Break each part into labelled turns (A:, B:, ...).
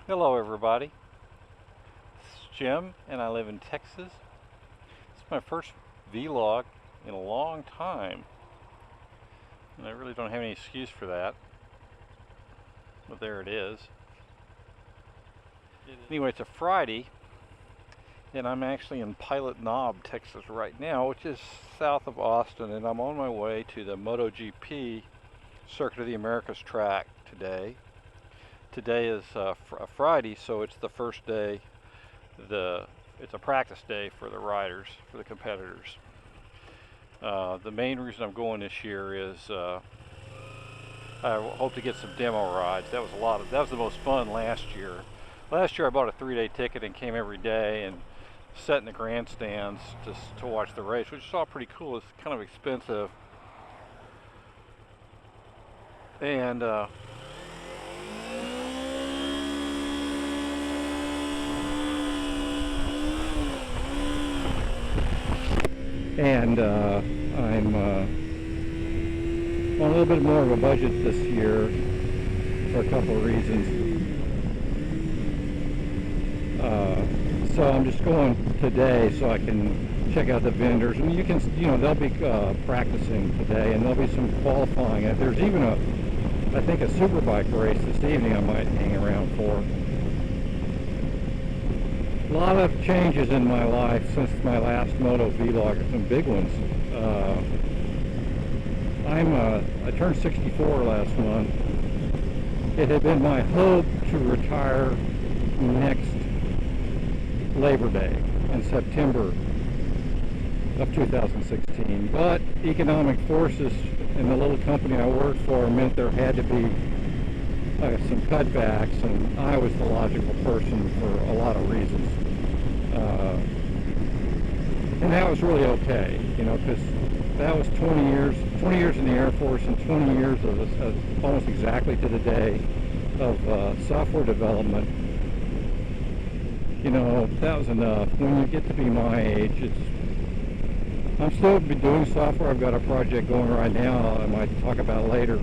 A: Hello everybody, this is Jim and I live in Texas. It's my first vlog in a long time and I really don't have any excuse for that, but there it is. Anyway, it's a Friday and I'm actually in Pilot Knob, Texas right now, which is south of Austin, and I'm on my way to the MotoGP Circuit of the Americas track today. Today is a Friday, so it's the first day. It's a practice day for the riders, for the competitors. The main reason I'm going this year is I hope to get some demo rides. That was the most fun last year. Last year I bought a 3-day ticket and came every day and sat in the grandstands just to watch the race, which is all pretty cool. It's kind of expensive. And I'm on a little bit more of a budget this year for a couple of reasons. So I'm just going today so I can check out the vendors, and they'll be practicing today, and there'll be some qualifying. And there's even I think a superbike race this evening I might hang around for. A lot of changes in my life since my last moto vlog, some big ones. I turned 64 last month. It had been my hope to retire next Labor Day in September of 2016, but economic forces in the little company I worked for meant there had to be some cutbacks, and I was the logical person for a lot of reasons. And that was really okay, because that was 20 years in the Air Force and 20 years of almost exactly to the day of software development. That was enough. When you get to be my age, I'm still doing software. I've got a project going right now I might talk about later.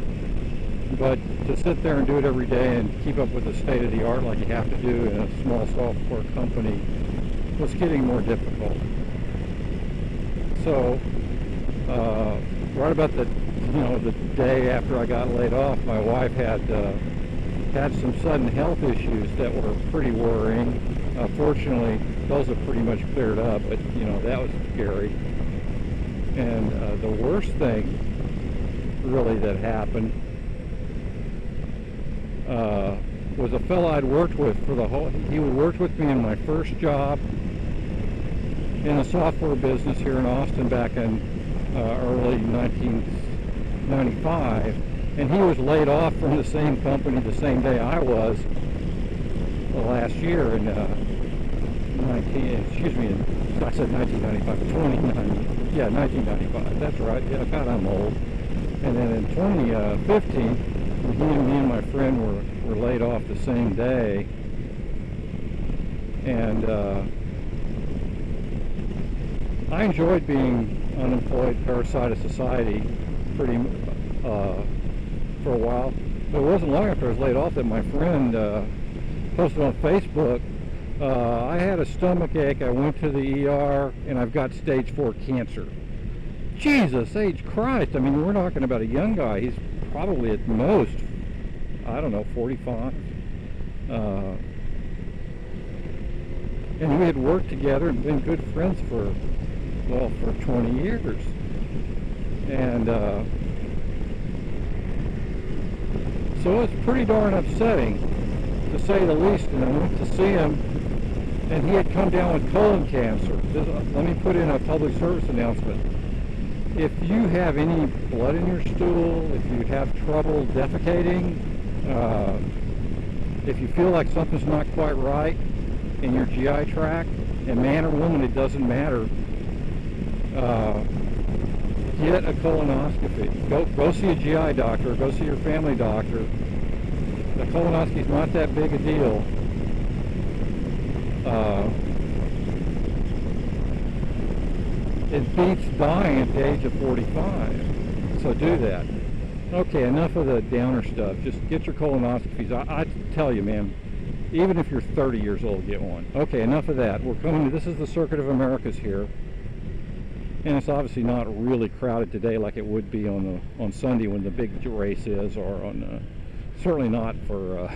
A: But to sit there and do it every day and keep up with the state of the art like you have to do in a small software company was getting more difficult. So right about the day after I got laid off, my wife had some sudden health issues that were pretty worrying. Fortunately, those have pretty much cleared up, but that was scary. And the worst thing really that happened was a fellow I'd worked with he worked with me in my first job in a software business here in Austin back in early 1995, and he was laid off from the same company the same day I was last year in 1995, that's right, yeah, God, I'm old. And then in 2015, me and my friend were laid off the same day, and I enjoyed being unemployed parasite of society for a while. But it wasn't long after I was laid off that my friend posted on Facebook, I had a stomach ache, I went to the ER, and I've got stage 4 cancer. Jesus H. Christ, I mean, we're talking about a young guy. He's probably at most, I don't know, 45. And we had worked together and been good friends for 20 years. And so it's pretty darn upsetting, to say the least. And I went to see him, and he had come down with colon cancer. Let me put in a public service announcement. If you have any blood in your stool, if you have trouble defecating, if you feel like something's not quite right in your GI tract, and man or woman, it doesn't matter, get a colonoscopy. Go see a GI doctor, go see your family doctor. The colonoscopy's not that big a deal. It beats dying at the age of 45. So do that. Okay, enough of the downer stuff. Just get your colonoscopies. I tell you, man, Even if you're 30 years old, get one. Okay, enough of that. We're coming to, this is the Circuit of Americas here. And it's obviously not really crowded today like it would be on Sunday when the big race is, or on certainly not for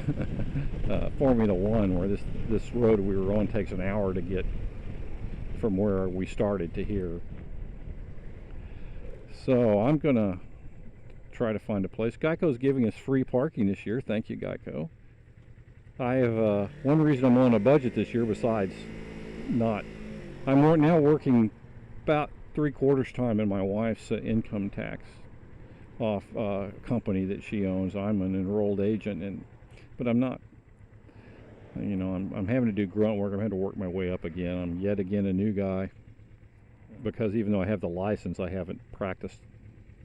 A: Formula One, where this road we were on takes an hour to get from where we started to here. So I'm gonna try to find a place. Geico's giving us free parking this year. Thank you, Geico. I have one reason I'm on a budget this year besides not. I'm now working about 3/4 time in my wife's income tax off company that she owns. I'm an enrolled agent, but I'm not. You know, I'm having to do grunt work. I'm having to work my way up again. I'm yet again a new guy because even though I have the license, I haven't practiced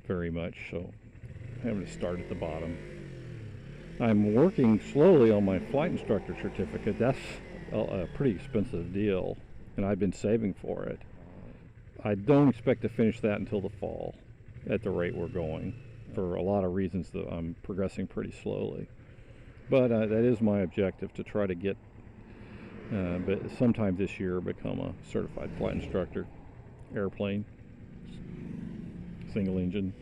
A: very much. So I'm having to start at the bottom. I'm working slowly on my flight instructor certificate. That's a pretty expensive deal, and I've been saving for it. I don't expect to finish that until the fall at the rate we're going, for a lot of reasons that I'm progressing pretty slowly. But that is my objective, to try to get, but sometime this year, become a certified flight instructor. Airplane, single engine.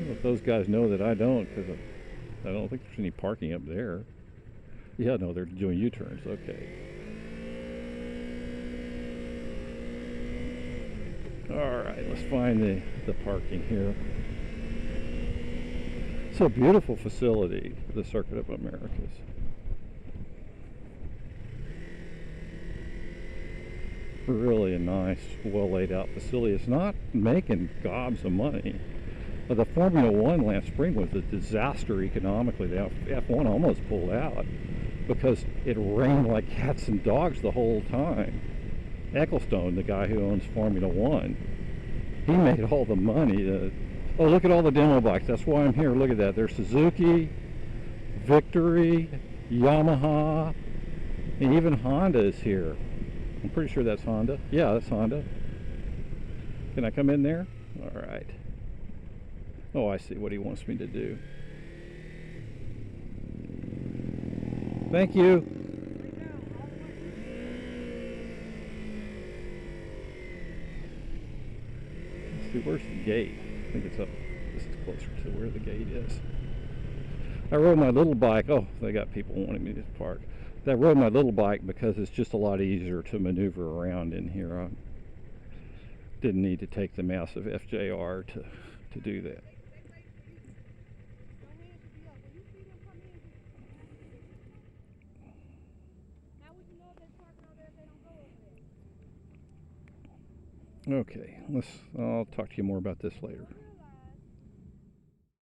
A: Well, those guys know that I don't, because I don't think there's any parking up there. Yeah, no, they're doing U-turns. Okay. All right, let's find the parking here. It's a beautiful facility, the Circuit of Americas. Really a nice, well laid out facility. It's not making gobs of money. The Formula One last spring was a disaster economically. The F1 almost pulled out because it rained like cats and dogs the whole time. Ecclestone, the guy who owns Formula One, he made all the money. Oh, look at all the demo bikes. That's why I'm here. Look at that. There's Suzuki, Victory, Yamaha, and even Honda is here. I'm pretty sure that's Honda. Yeah, that's Honda. Can I come in there? All right. Oh, I see what he wants me to do. Thank you. Let's see, where's the gate? I think it's up. This is closer to where the gate is. I rode my little bike. Oh, they got people wanting me to park. I rode my little bike because it's just a lot easier to maneuver around in here. I didn't need to take the massive FJR to do that. Okay, I'll talk to you more about this later.